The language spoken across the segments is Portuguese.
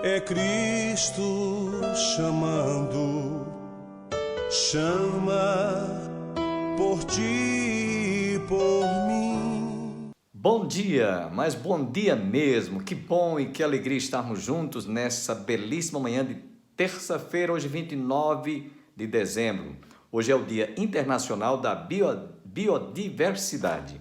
É Cristo chamando, chama por ti e por mim. Bom dia, mas bom dia mesmo. Que bom e que alegria estarmos juntos nessa belíssima manhã de terça-feira, hoje 29 de dezembro. Hoje é o Dia Internacional da Biodiversidade.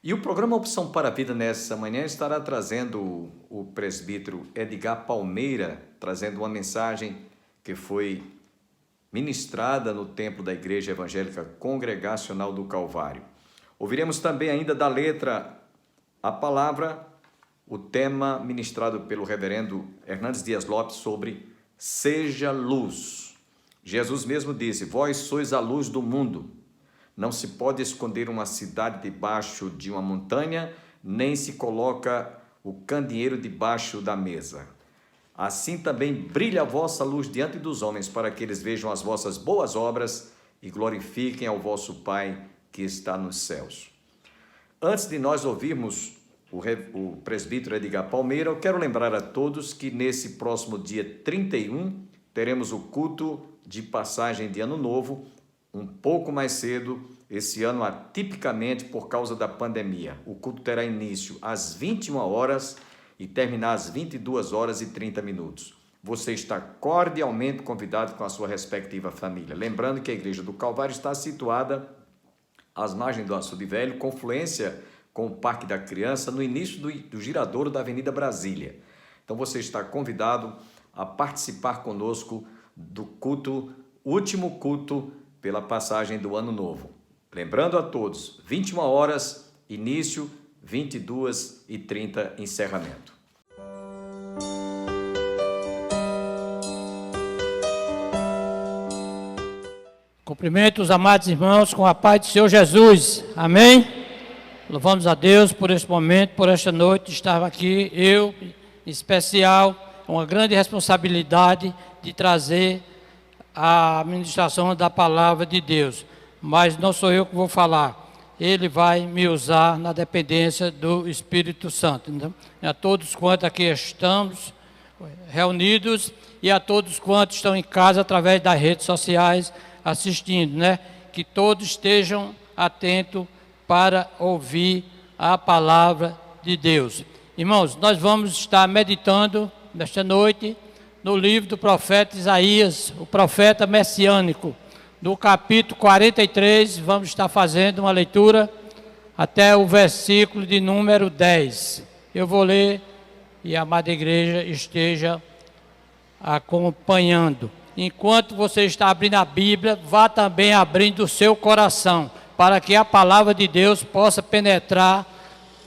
E o programa Opção para a Vida nessa manhã estará trazendo o presbítero Edgar Palmeira, trazendo uma mensagem que foi ministrada no templo da Igreja Evangélica Congregacional do Calvário. Ouviremos também ainda da letra a palavra, o tema ministrado pelo reverendo Hernandes Dias Lopes sobre Seja Luz. Jesus mesmo disse: vós sois a luz do mundo. Não se pode esconder uma cidade debaixo de uma montanha, nem se coloca o candeeiro debaixo da mesa. Assim também brilha a vossa luz diante dos homens, para que eles vejam as vossas boas obras e glorifiquem ao vosso Pai que está nos céus. Antes de nós ouvirmos o presbítero Edgar Palmeira, eu quero lembrar a todos que nesse próximo dia 31 teremos o culto de passagem de Ano Novo, um pouco mais cedo, esse ano atipicamente por causa da pandemia. O culto terá início às 21 horas e terminar às 22 horas e 30 minutos. Você está cordialmente convidado com a sua respectiva família. Lembrando que a Igreja do Calvário está situada às margens do Açude Velho, confluência com o Parque da Criança, no início do giradouro da Avenida Brasília. Então você está convidado a participar conosco do culto, último culto pela passagem do Ano Novo. Lembrando a todos, 21 horas, início, 22h30, encerramento. Cumprimento os amados irmãos com a paz do Senhor Jesus. Amém? Louvamos a Deus por este momento, por esta noite, estar aqui, eu, em especial, uma grande responsabilidade de trazer a ministração da palavra de Deus, mas não sou eu que vou falar, Ele vai me usar na dependência do Espírito Santo. Então, a todos quantos aqui estamos reunidos e a todos quantos estão em casa através das redes sociais assistindo, que todos estejam atentos para ouvir a palavra de Deus. Irmãos, nós vamos estar meditando nesta noite no livro do profeta Isaías, o profeta messiânico, no capítulo 43, vamos estar fazendo uma leitura até o versículo de número 10. Eu vou ler e a amada igreja esteja acompanhando. Enquanto você está abrindo a Bíblia, vá também abrindo o seu coração, para que a palavra de Deus possa penetrar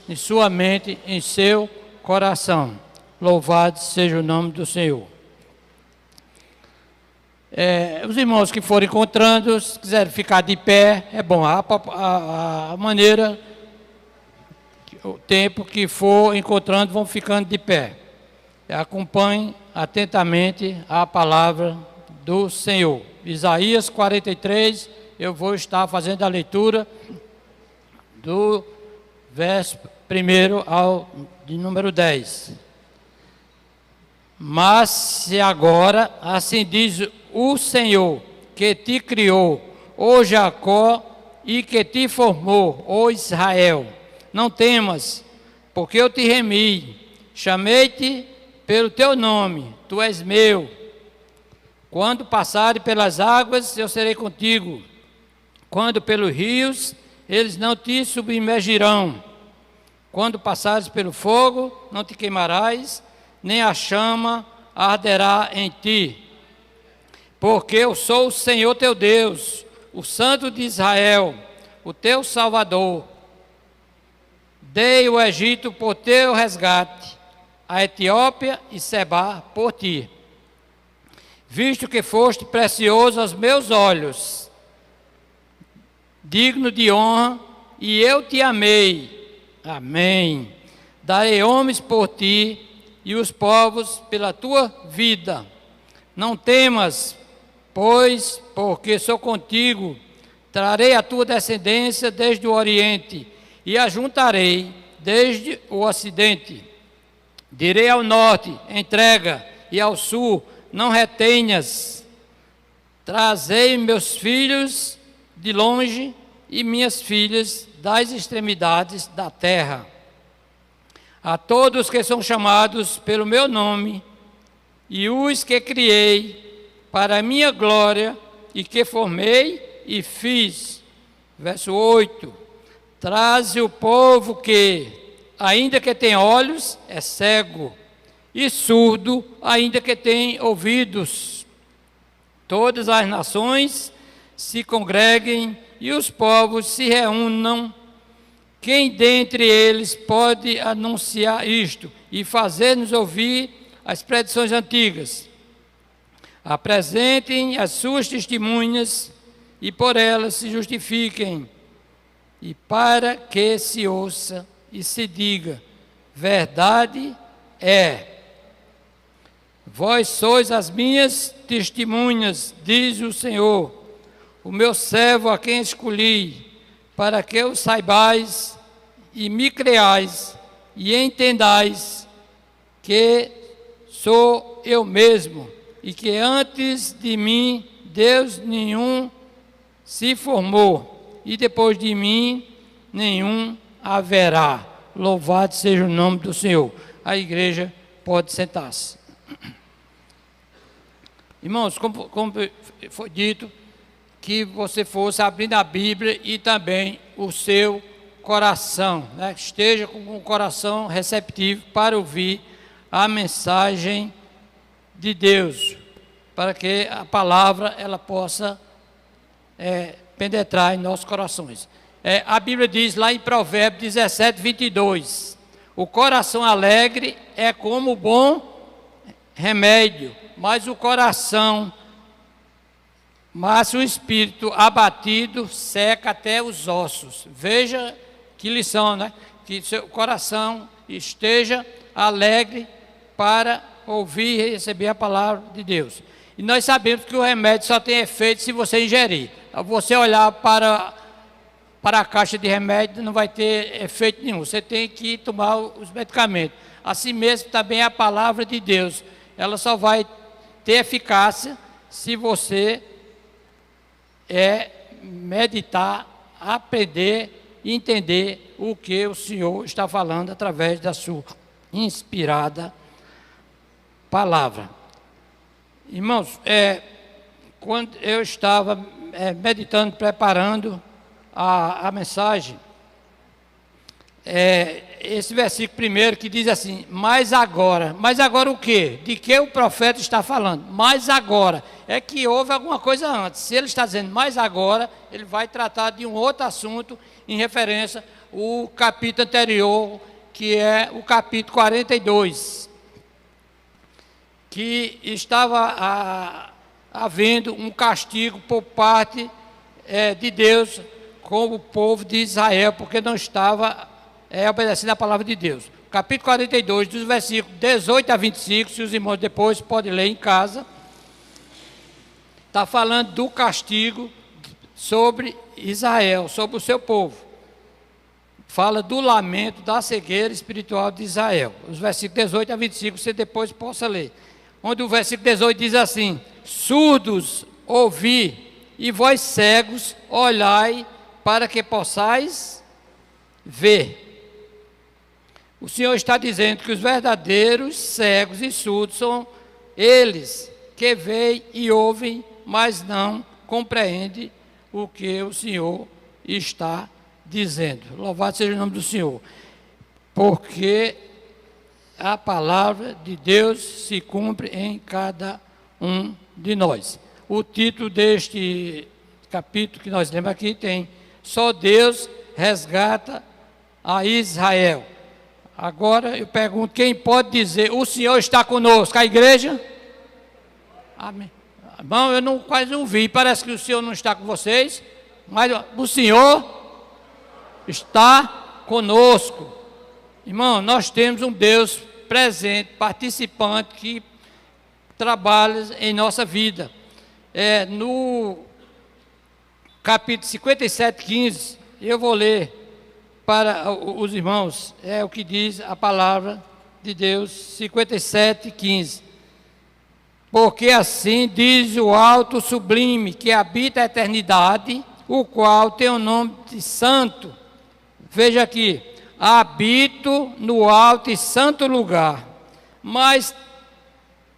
em sua mente, em seu coração. Louvado seja o nome do Senhor. Os irmãos que forem encontrando, se quiserem ficar de pé, é bom. A maneira, o tempo que for encontrando, vão ficando de pé. Acompanhe atentamente a palavra do Senhor. Isaías 43, eu vou estar fazendo a leitura do verso 1 ao de número 10. Mas se agora, assim diz o Senhor, que te criou, ó Jacó, e que te formou, ó Israel, não temas, porque eu te remi, chamei-te pelo teu nome, tu és meu. Quando passares pelas águas, eu serei contigo. Quando pelos rios, eles não te submergirão. Quando passares pelo fogo, não te queimarás, nem a chama arderá em ti. Porque eu sou o Senhor teu Deus, o Santo de Israel, o teu Salvador. Dei o Egito por teu resgate, a Etiópia e Sebá por ti. Visto que foste precioso aos meus olhos, digno de honra, e eu te amei. Amém. Darei homens por ti e os povos pela tua vida. Não temas, pois, porque sou contigo. Trarei a tua descendência desde o Oriente e a juntarei desde o Ocidente. Direi ao norte, entrega, e ao sul, não retenhas. Trazei meus filhos de longe e minhas filhas das extremidades da terra. A todos que são chamados pelo meu nome, e os que criei para a minha glória, e que formei e fiz. Verso 8. Traze o povo que, ainda que tem olhos, é cego, e surdo, ainda que tem ouvidos. Todas as nações se congreguem e os povos se reúnam. Quem dentre eles pode anunciar isto e fazer-nos ouvir as predições antigas? Apresentem as suas testemunhas e por elas se justifiquem, e para que se ouça e se diga: verdade é. Vós sois as minhas testemunhas, diz o Senhor, o meu servo a quem escolhi, para que o saibais e me creais e entendais que sou eu mesmo, e que antes de mim Deus nenhum se formou, e depois de mim nenhum haverá. Louvado seja o nome do Senhor. A igreja pode sentar-se. Irmãos, como foi dito, que você fosse abrindo a Bíblia e também o seu coração, né? Esteja com o coração receptivo para ouvir a mensagem de Deus, para que a palavra ela possa penetrar em nossos corações. A Bíblia diz lá em Provérbios 17, 22, o coração alegre é como bom remédio, mas o espírito abatido seca até os ossos. Veja que lição, né? Que seu coração esteja alegre para ouvir e receber a palavra de Deus. E nós sabemos que o remédio só tem efeito se você ingerir. Você olhar para a caixa de remédio não vai ter efeito nenhum. Você tem que tomar os medicamentos. Assim mesmo também a palavra de Deus. Ela só vai ter eficácia se você meditar, aprender e entender o que o Senhor está falando através da sua inspirada palavra. Irmãos, quando eu estava meditando, preparando a mensagem, esse versículo primeiro que diz assim: mas agora o quê? De que o profeta está falando? Mas agora, é que houve alguma coisa antes. Se ele está dizendo mas agora, ele vai tratar de um outro assunto em referência ao capítulo anterior, que é o capítulo 42, que estava havendo um castigo por parte de Deus com o povo de Israel, porque não estava obedecendo a palavra de Deus. Capítulo 42, dos versículos 18 a 25, se os irmãos depois podem ler em casa, está falando do castigo sobre Israel, sobre o seu povo. Fala do lamento, da cegueira espiritual de Israel. Os versículos 18 a 25, você depois possa ler. Onde o versículo 18 diz assim: surdos, ouvi, e vós cegos, olhai, para que possais ver. O Senhor está dizendo que os verdadeiros cegos e surdos são eles que veem e ouvem, mas não compreendem o que o Senhor está dizendo. Louvado seja o nome do Senhor. Porque a palavra de Deus se cumpre em cada um de nós. O título deste capítulo que nós lemos aqui tem: só Deus resgata a Israel. Agora eu pergunto, quem pode dizer: o Senhor está conosco? A igreja? Amém. Irmão, eu quase não vi, parece que o Senhor não está com vocês, mas o Senhor está conosco. Irmão, nós temos um Deus presente, participante, que trabalha em nossa vida. No capítulo 57, 15, eu vou ler para os irmãos, o que diz a palavra de Deus, 57:15. Porque assim diz o alto sublime, que habita a eternidade, o qual tem o nome de santo. Veja aqui, habito no alto e santo lugar, mas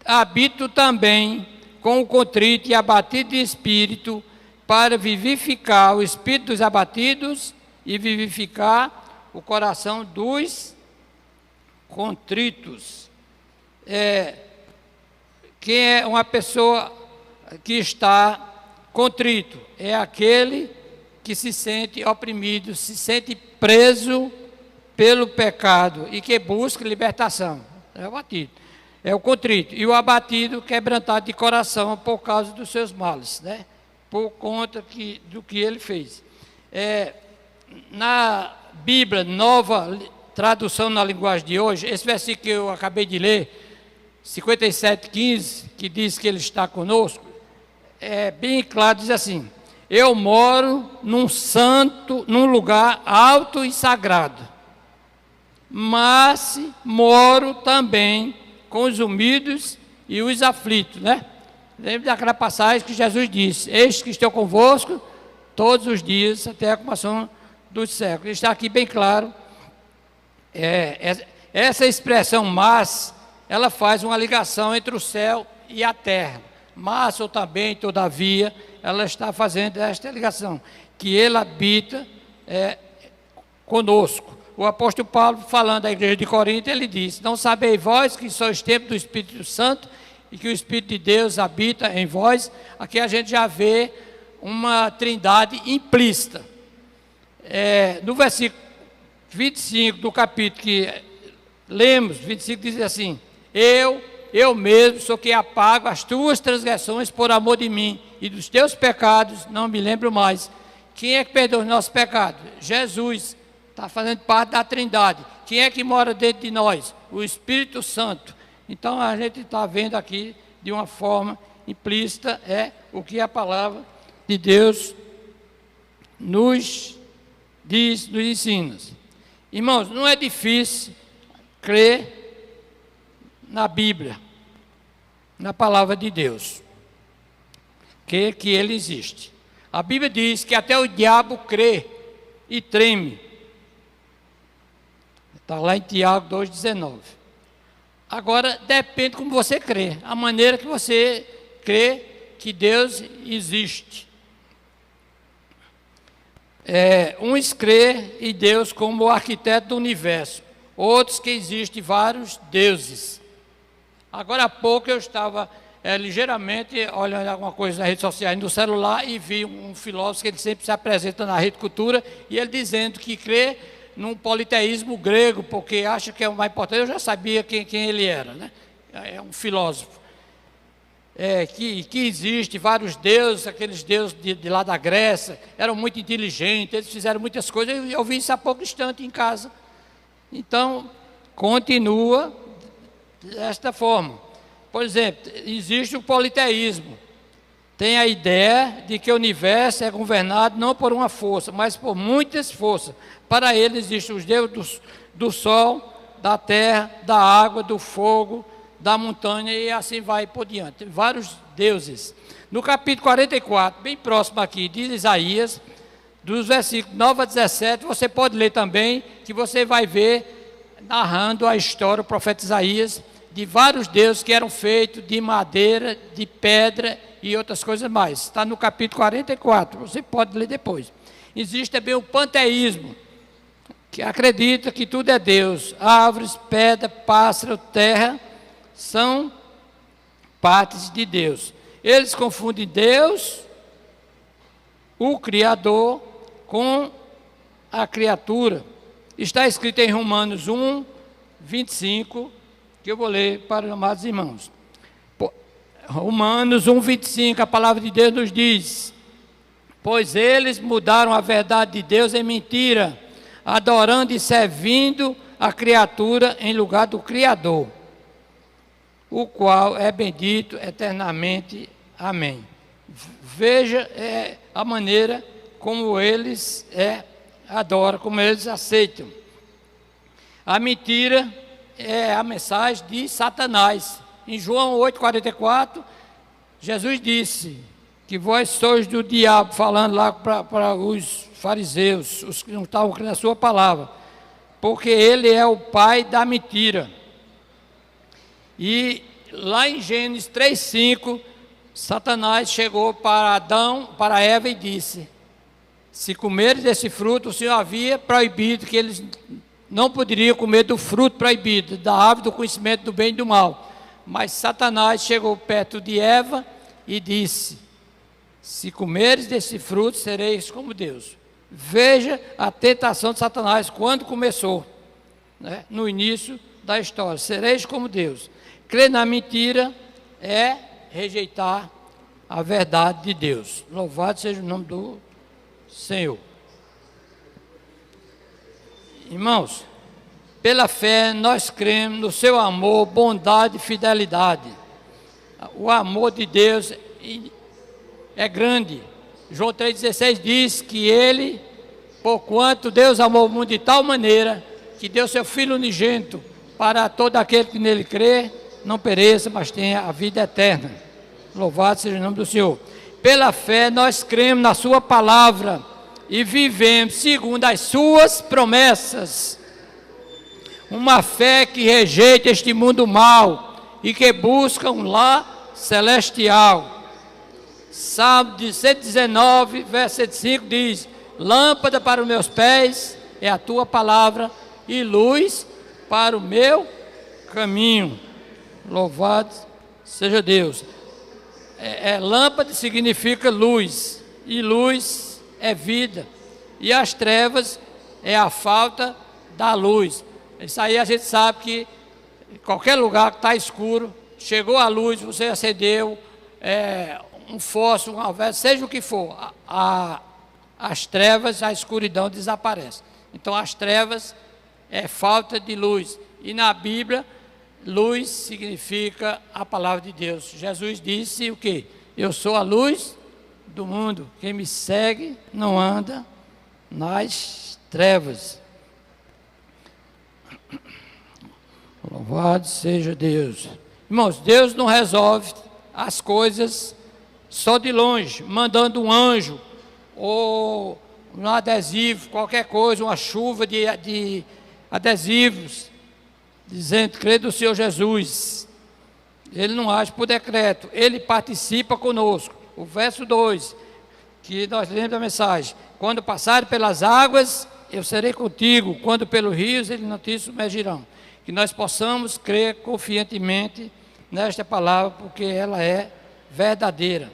habito também com o contrito e abatido de espírito, para vivificar o espírito dos abatidos e vivificar o coração dos contritos. Quem é uma pessoa que está contrito? É aquele que se sente oprimido, se sente preso pelo pecado e que busca libertação. É o abatido. É o contrito. E o abatido, quebrantado de coração por causa dos seus males, né? Por conta do que ele fez. Na Bíblia, nova tradução na linguagem de hoje, esse versículo que eu acabei de ler, 57:15, que diz que ele está conosco, é bem claro, diz assim: eu moro num lugar alto e sagrado, mas moro também com os humildes e os aflitos, né? Lembra daquela passagem que Jesus disse: eis que estou convosco todos os dias até a consumação dos séculos. Está aqui bem claro. Essa expressão mas, ela faz uma ligação entre o céu e a terra. Mas ou também, todavia, ela está fazendo esta ligação, que ele habita conosco. O apóstolo Paulo, falando à igreja de Corinto, ele disse: não sabeis vós que sois templo do Espírito Santo e que o Espírito de Deus habita em vós? Aqui a gente já vê uma trindade implícita. No versículo 25 do capítulo que lemos, 25 diz assim: eu mesmo sou que apago as tuas transgressões por amor de mim, e dos teus pecados não me lembro mais. Quem é que perdoa os nossos pecados? Jesus, está fazendo parte da trindade. Quem é que mora dentro de nós? O Espírito Santo. Então a gente está vendo aqui de uma forma implícita o que a palavra de Deus nos diz, nos ensina. Irmãos, não é difícil crer na Bíblia, na palavra de Deus, que ele existe. A Bíblia diz que até o diabo crê e treme. Está lá em Tiago 2,19. Agora, depende como você crê, a maneira que você crê que Deus existe. Uns crê em Deus como o arquiteto do universo, outros que existem vários deuses. Agora há pouco eu estava ligeiramente olhando alguma coisa nas redes sociais, no celular, e vi um filósofo que ele sempre se apresenta na Rede Cultura, e ele dizendo que crê num politeísmo grego, porque acha que é o mais importante. Eu já sabia quem ele era, né? É um filósofo. Que existe vários deuses, aqueles deuses de lá da Grécia, eram muito inteligentes, eles fizeram muitas coisas. Eu vi isso há pouco instante em casa. Então, continua desta forma. Por exemplo, existe o politeísmo. Tem a ideia de que o universo é governado não por uma força, mas por muitas forças. Para ele existem os deuses do sol, da terra, da água, do fogo, da montanha, e assim vai por diante. Tem vários deuses. No capítulo 44, bem próximo aqui, de Isaías, dos versículos 9 a 17, você pode ler também, que você vai ver, narrando a história, o profeta Isaías, de vários deuses que eram feitos de madeira, de pedra e outras coisas mais. Está no capítulo 44, você pode ler depois. Existe também o panteísmo, que acredita que tudo é Deus. Árvores, pedra, pássaro, terra, são partes de Deus. Eles confundem Deus, o Criador, com a criatura. Está escrito em Romanos 1, 25, que eu vou ler para os amados irmãos. Romanos 1, 25, a palavra de Deus nos diz: pois eles mudaram a verdade de Deus em mentira, adorando e servindo a criatura em lugar do Criador, o qual é bendito eternamente. Amém. Veja a maneira como eles adoram, como eles aceitam. A mentira é a mensagem de Satanás. Em João 8,44, Jesus disse que vós sois do diabo, falando lá para os fariseus, os que não estavam crendo na sua palavra, porque ele é o pai da mentira. E lá em Gênesis 3,5, Satanás chegou para Adão, para Eva e disse: se comerem desse fruto, o Senhor havia proibido que eles não poderiam comer do fruto proibido, da árvore do conhecimento do bem e do mal. Mas Satanás chegou perto de Eva e disse: se comeres desse fruto, sereis como Deus. Veja a tentação de Satanás quando começou, né? No início da história. Sereis como Deus. Crer na mentira é rejeitar a verdade de Deus. Louvado seja o nome do Senhor. Irmãos, pela fé nós cremos no seu amor, bondade e fidelidade. O amor de Deus é grande. João 3,16 diz que ele, porquanto Deus amou o mundo de tal maneira, que deu seu Filho unigênito, para todo aquele que nele crê, não pereça, mas tenha a vida eterna. Louvado seja o nome do Senhor. Pela fé nós cremos na sua palavra e vivemos segundo as suas promessas. Uma fé que rejeita este mundo mal e que busca um lar celestial. Salmo 119, verso 5 diz: lâmpada para os meus pés é a tua palavra e luz para o meu caminho. Louvado seja Deus. Lâmpada significa luz, e luz é vida, e as trevas é a falta da luz. Isso aí a gente sabe que em qualquer lugar que está escuro, chegou a luz, você acendeu um fósforo, uma vela, seja o que for, as trevas, a escuridão desaparece. Então as trevas é falta de luz, e na Bíblia luz significa a palavra de Deus. Jesus disse o quê? Eu sou a luz do mundo, quem me segue não anda nas trevas. Louvado seja Deus. Irmãos, Deus não resolve as coisas só de longe, mandando um anjo, ou um adesivo, qualquer coisa, uma chuva de adesivos, dizendo, crê do Senhor Jesus. Ele não age por decreto, ele participa conosco. O verso 2, que nós lemos a mensagem: quando passarem pelas águas, eu serei contigo, quando pelos rios, eles não te submergirão. Que nós possamos crer confiantemente nesta palavra, porque ela é verdadeira.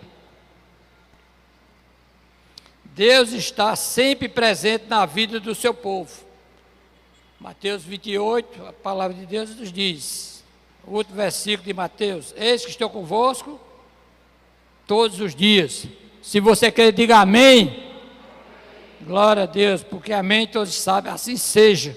Deus está sempre presente na vida do seu povo. Mateus 28, a palavra de Deus nos diz, o último versículo de Mateus: eis que estou convosco todos os dias. Se você quer, diga amém. Glória a Deus, porque amém todos sabem, assim seja.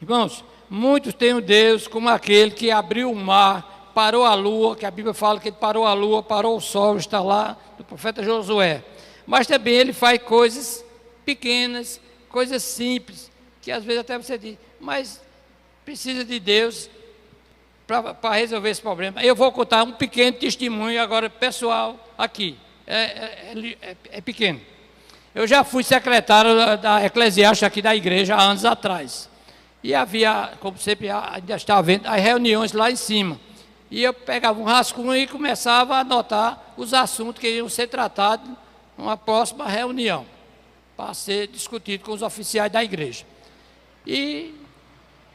Irmãos, muitos têm um Deus como aquele que abriu o mar, parou a lua, que a Bíblia fala que ele parou a lua, parou o sol, está lá, do profeta Josué. Mas também ele faz coisas pequenas, coisas simples, que às vezes até você diz, mas precisa de Deus para resolver esse problema. Eu vou contar um pequeno testemunho agora pessoal aqui, é pequeno. Eu já fui secretário da eclesiástica aqui da igreja há anos atrás, e havia, como sempre, ainda estava vendo, as reuniões lá em cima, e eu pegava um rascunho e começava a anotar os assuntos que iam ser tratados numa próxima reunião, para ser discutido com os oficiais da igreja. E,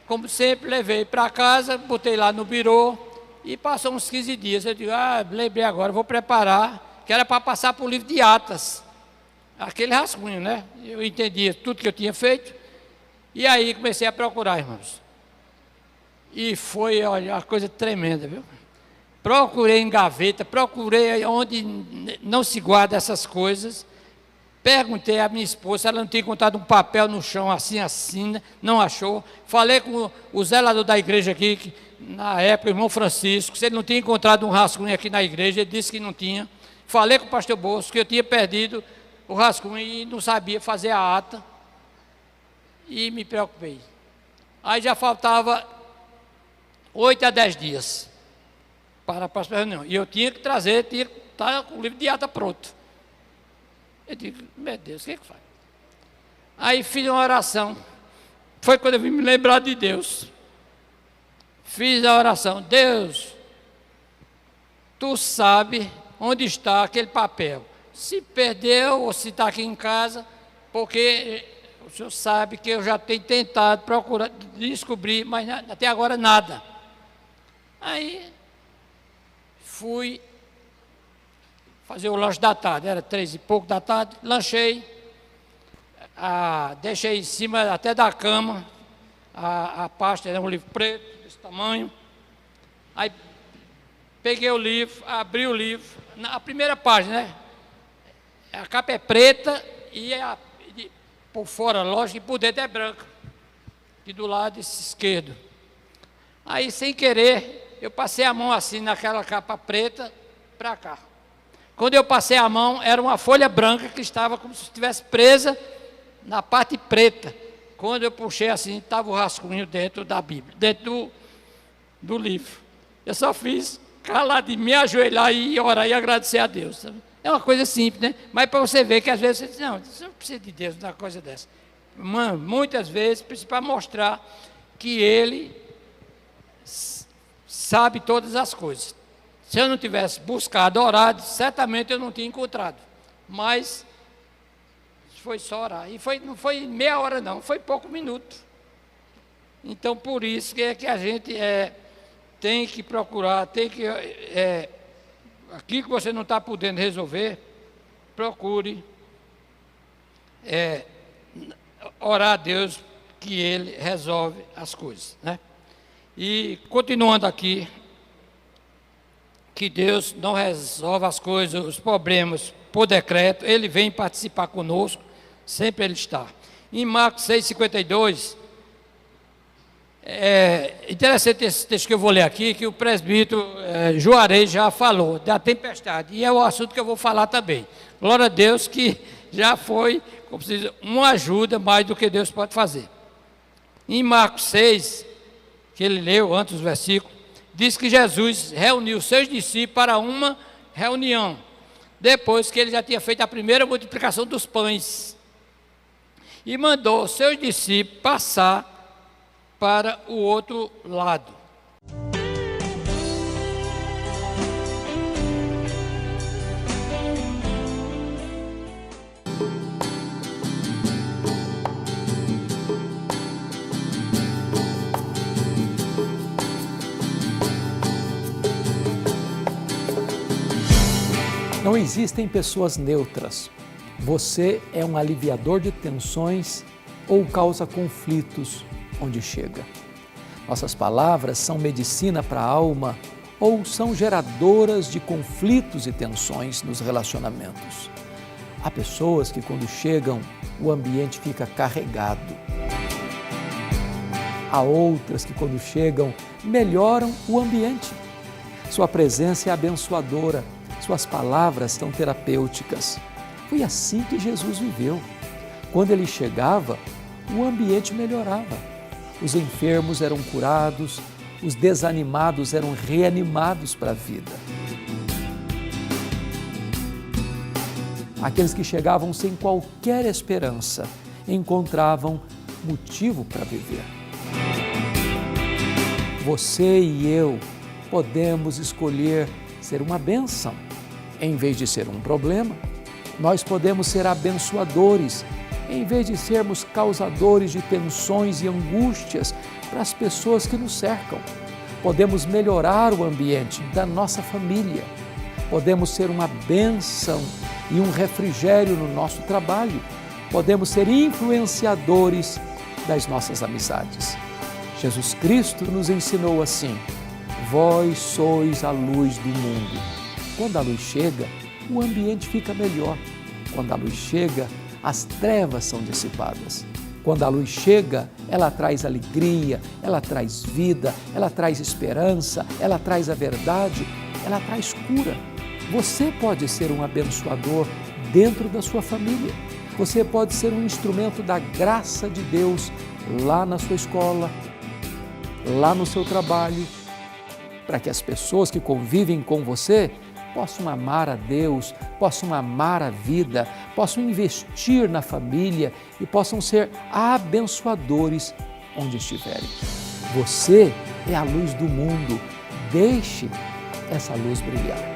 como sempre, levei para casa, botei lá no birô, e passou uns 15 dias. Eu digo, lembrei agora, vou preparar, que era para passar para o livro de atas, aquele rascunho, né? Eu entendia tudo que eu tinha feito, e aí comecei a procurar, irmãos. E foi, olha, uma coisa tremenda, viu? Procurei em gaveta, procurei onde não se guarda essas coisas. Perguntei à minha esposa se ela não tinha encontrado um papel no chão assim, não achou. Falei com o zelador da igreja aqui, que, na época, o irmão Francisco, se ele não tinha encontrado um rascunho aqui na igreja, ele disse que não tinha. Falei com o pastor Bosco que eu tinha perdido o rascunho e não sabia fazer a ata. e me preocupei. Aí já faltava 8 a 10 dias para a próxima reunião. E eu tinha que estar com o livro de ata pronto. Eu digo, meu Deus, o que é que faz? Aí fiz uma oração. Foi quando eu vim me lembrar de Deus. Fiz a oração. Deus, tu sabe onde está aquele papel. Se perdeu ou se está aqui em casa, porque o senhor sabe que eu já tenho tentado procurar descobrir, mas até agora nada. Aí fui fazer o lanche da tarde, era 3 e pouco da tarde, lanchei, deixei em cima até da cama, a pasta era um livro preto, desse tamanho. Aí peguei o livro, abri o livro, a primeira página, né? A capa é preta e por fora, lógico, e por dentro é branca, e do lado esquerdo. Aí, sem querer, eu passei a mão assim naquela capa preta para cá. Quando eu passei a mão, era uma folha branca que estava como se estivesse presa na parte preta. Quando eu puxei assim, estava o rascunho dentro da Bíblia, dentro do livro. Eu só fiz calar de me ajoelhar e orar e agradecer a Deus. Sabe? É uma coisa simples, né? Mas para você ver que às vezes você diz, não, você não precisa de Deus numa coisa dessa. Muitas vezes precisa para mostrar que Ele sabe todas as coisas. Se eu não tivesse buscado, orado, certamente eu não tinha encontrado. Mas foi só orar. E não foi meia hora não, foi pouco minuto. Então por isso que a gente tem que procurar, aquilo que você não está podendo resolver, procure orar a Deus que Ele resolve as coisas, né? E continuando aqui, que Deus não resolve as coisas, os problemas por decreto, Ele vem participar conosco, sempre Ele está. Em Marcos 6,52, é interessante esse texto que eu vou ler aqui, que o presbítero Juarez já falou, da tempestade, e é o assunto que eu vou falar também. Glória a Deus que já foi, como se diz, uma ajuda mais do que Deus pode fazer. Em Marcos 6, que ele leu antes dos versículos, diz que Jesus reuniu seus discípulos para uma reunião, depois que ele já tinha feito a primeira multiplicação dos pães, e mandou seus discípulos passar para o outro lado. Não existem pessoas neutras. Você é um aliviador de tensões ou causa conflitos onde chega. Nossas palavras são medicina para a alma ou são geradoras de conflitos e tensões nos relacionamentos. Há pessoas que quando chegam, o ambiente fica carregado. Há outras que quando chegam, melhoram o ambiente. Sua presença é abençoadora. Suas palavras são terapêuticas. Foi assim que Jesus viveu. Quando ele chegava, o ambiente melhorava. Os enfermos eram curados, os desanimados eram reanimados para a vida. Aqueles que chegavam sem qualquer esperança encontravam motivo para viver. Você e eu podemos escolher ser uma bênção em vez de ser um problema. Nós podemos ser abençoadores em vez de sermos causadores de tensões e angústias para as pessoas que nos cercam. Podemos melhorar o ambiente da nossa família. Podemos ser uma bênção e um refrigério no nosso trabalho. Podemos ser influenciadores das nossas amizades. Jesus Cristo nos ensinou assim: vós sois a luz do mundo. Quando a luz chega, o ambiente fica melhor. Quando a luz chega, as trevas são dissipadas. Quando a luz chega, ela traz alegria, ela traz vida, ela traz esperança, ela traz a verdade, ela traz cura. Você pode ser um abençoador dentro da sua família. Você pode ser um instrumento da graça de Deus lá na sua escola, lá no seu trabalho, para que as pessoas que convivem com você possam amar a Deus, possam amar a vida, possam investir na família e possam ser abençoadores onde estiverem. Você é a luz do mundo. Deixe essa luz brilhar.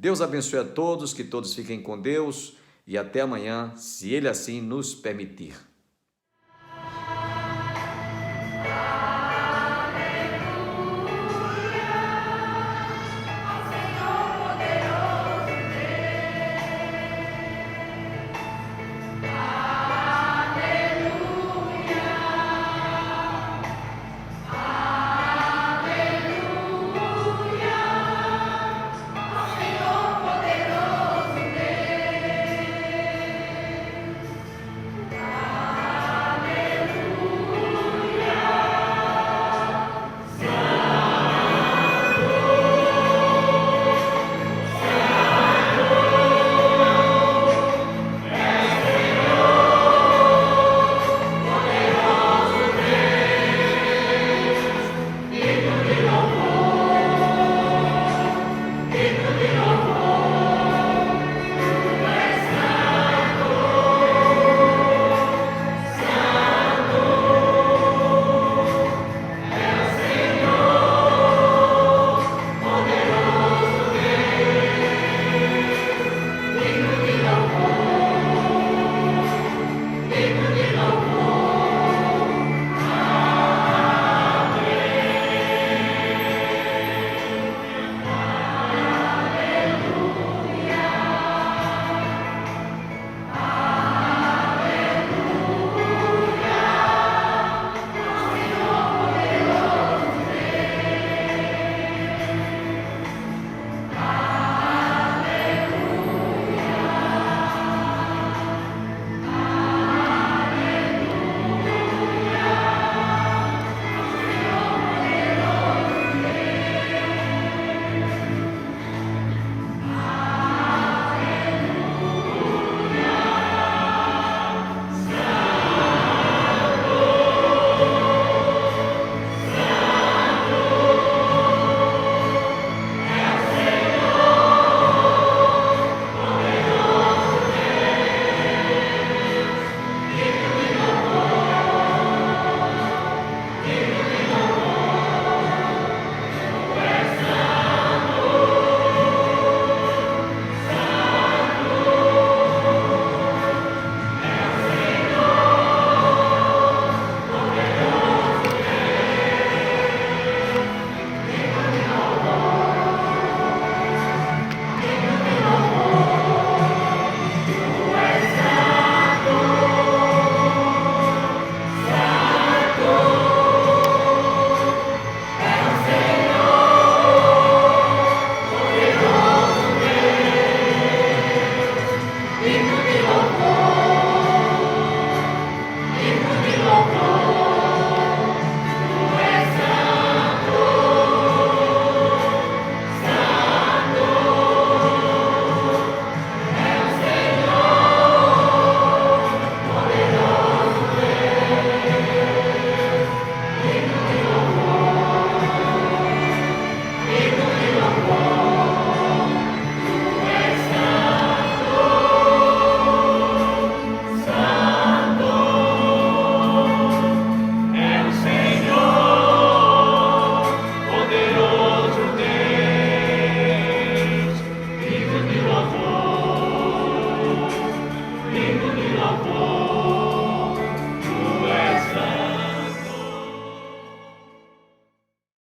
Deus abençoe a todos, que todos fiquem com Deus e até amanhã, se Ele assim nos permitir.